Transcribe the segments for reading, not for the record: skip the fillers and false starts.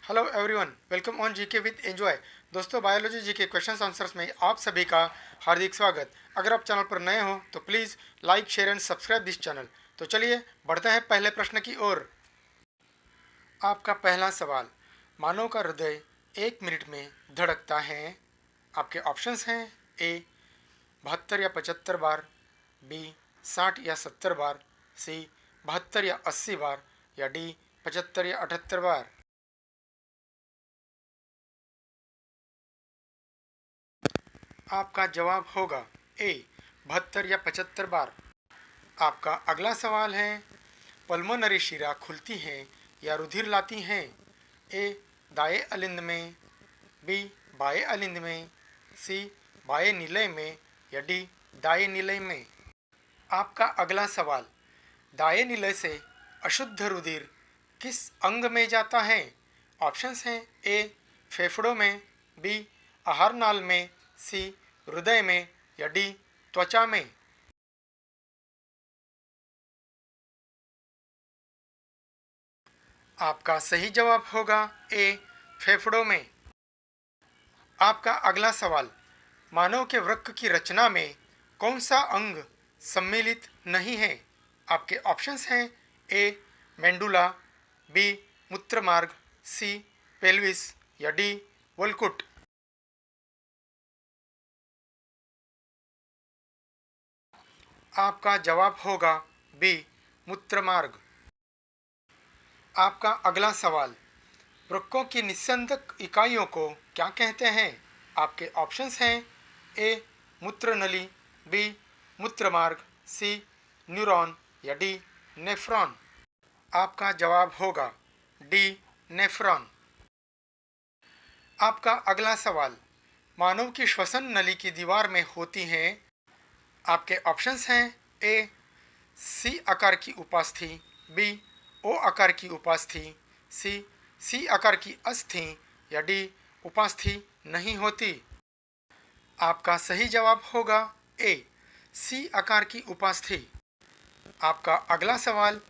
Hello everyone, welcome on GK with enjoy. दोस्तों, biology GK questions answers में आप सभी का हार्दिक स्वागत। अगर आप चैनल पर नए हो तो please like, share and subscribe this channel. तो चलिए बढ़ते हैं पहले प्रश्न की ओर। आपका पहला सवाल, मानव का हृदय 1 मिनट में धड़कता है। आपके ऑप्शंस हैं: ए 72 या 75 बार, बी 60 या 70 बार, सी 72 या 80 बार, या डी 75 या 78 बार। आपका जवाब होगा ए 72 या 75 बार। आपका अगला सवाल है, पल्मोनरी शिरा खुलती हैं या रुधिर लाती हैं? ए दाएं अलिंद में, बी बाएं अलिंद में, सी बाएं निलय में, या डी दाएं निलय में। आपका अगला सवाल, दाएं निलय से अशुद्ध रुधिर किस अंग में जाता है? ऑप्शंस हैं: ए फेफड़ों में, बी आहार नाल में, सी हृदय में, या डी त्वचा में। आपका सही जवाब होगा ए फेफड़ों में। आपका अगला सवाल, मानव के वृक्क की रचना में कौन सा अंग सम्मिलित नहीं है? आपके ऑप्शंस हैं: ए मेंडुला, बी मूत्रमार्ग, सी पेल्विस, या डी वोल्कुट। आपका जवाब होगा बी मूत्रमार्ग। आपका अगला सवाल, वृक्कों की निस्यंदक इकाइयों को क्या कहते हैं? आपके ऑप्शंस हैं: ए मूत्र नली, बी मूत्रमार्ग, सी न्यूरॉन, या डी नेफ्रॉन। आपका जवाब होगा डी नेफ्रॉन। आपका अगला सवाल, मानव की श्वसन नली की दीवार में होती हैं। आपके ऑप्शंस हैं: ए सी आकार की उपास्थि, बी ओ आकार की उपास्थि, सी आकार की अस्थि, या डी उपास्थि नहीं होती। आपका सही जवाब होगा ए सी आकार की उपास्थि। आपका अगला सवाल,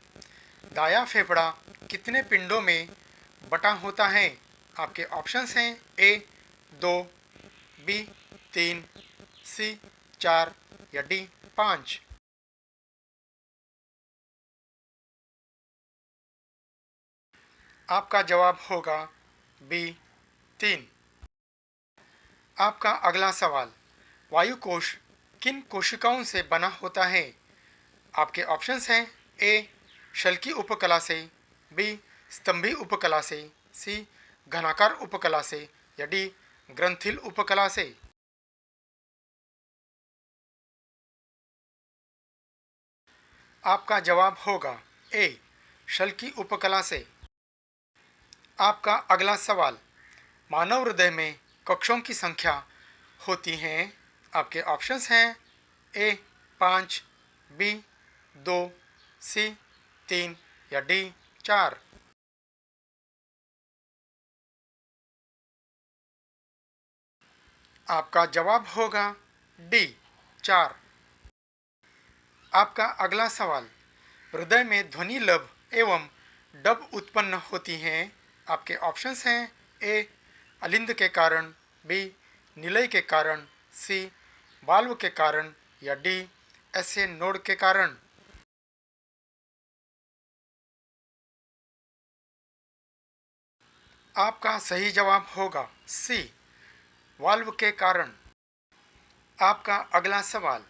दायां फेफड़ा कितने पिंडों में बटा होता है? आपके ऑप्शंस हैं: ए 2, बी 3, सी 4, या डी 5। आपका जवाब होगा बी 3। आपका अगला सवाल, वायु कोश किन कोशिकाओं से बना होता है? आपके ऑप्शंस हैं: ए शल्की उपकला से, बी स्तंभी उपकला से, सी घनाकार उपकला से, या डी ग्रंथिल उपकला से। आपका जवाब होगा ए शल्की उपकला से। आपका अगला सवाल, मानव हृदय में कक्षों की संख्या होती हैं। आपके ऑप्शंस हैं: ए 5, बी 2, सी 3, या डी 4। आपका जवाब होगा डी 4। आपका अगला सवाल, हृदय में ध्वनि लभ एवं डब उत्पन्न होती हैं। आपके ऑप्शंस हैं: ए अलिंद के कारण, बी निलय के कारण, सी वाल्व के कारण, या डी ऐसे नोड के कारण। आपका सही जवाब होगा सी वाल्व के कारण। आपका अगला सवाल,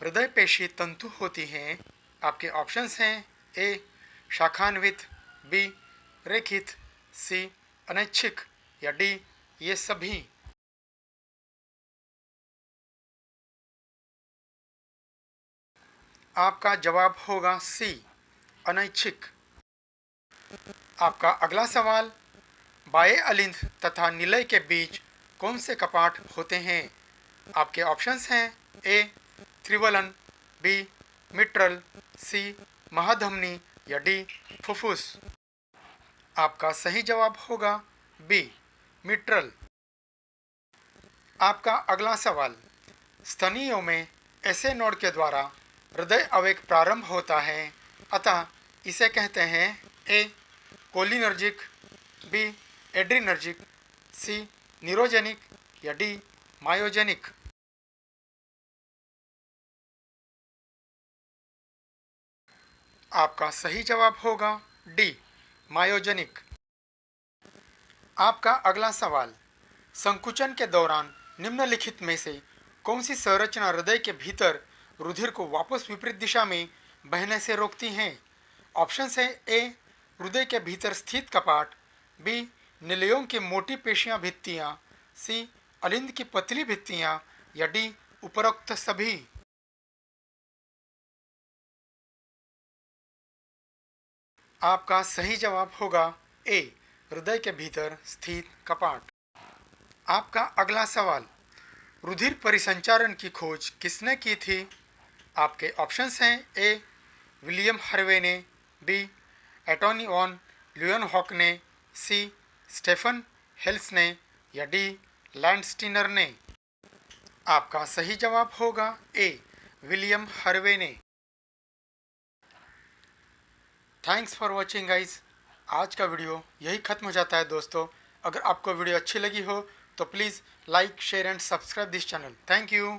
हृदय पेशी तंतु होती हैं। आपके ऑप्शंस हैं: ए शाखान्वित, बी रेखित, सी अनैच्छिक, या डी ये सभी। आपका जवाब होगा सी अनैच्छिक। आपका अगला सवाल, बाएं अलिंद तथा निलय के बीच कौन से कपाट होते हैं? आपके ऑप्शंस हैं: ए त्रिवलन, बी मिट्रल, सी महाधमनी, या डी फुफ्फुस। आपका सही जवाब होगा बी मिट्रल। आपका अगला सवाल, स्तनियों में ऐसे नोड के द्वारा हृदय आवेग प्रारंभ होता है, अतः इसे कहते हैं: ए कोलिनर्जिक, बी एड्रीनर्जिक, सी न्यूरोजेनिक या डी मायोजेनिक। आपका सही जवाब होगा डी मायोजेनिक। आपका अगला सवाल, संकुचन के दौरान निम्नलिखित में से कौन सी संरचना हृदय के भीतर रुधिर को वापस विपरीत दिशा में बहने से रोकती हैं? ऑप्शंस है ए हृदय के भीतर स्थित कपाट, बी निलयों की मोटी पेशियां भित्तियां, सी अलिंद की पतली भित्तियां या डी उपरोक्त सभी। आपका सही जवाब होगा ए हृदय के भीतर स्थित कपाट। आपका अगला सवाल, रुधिर परिसंचारण की खोज किसने की थी? आपके ऑप्शंस हैं ए विलियम हार्वे ने, बी एंटोनी वॉन ल्यूएनहॉक ने, सी स्टेफन हेल्स ने या डी लैंडस्टीनर ने। आपका सही जवाब होगा ए विलियम हार्वे ने। Thanks for watching guys. आज का वीडियो यही खत्म हो जाता है दोस्तों। अगर आपको वीडियो अच्छी लगी हो तो please like share and subscribe this channel. Thank you.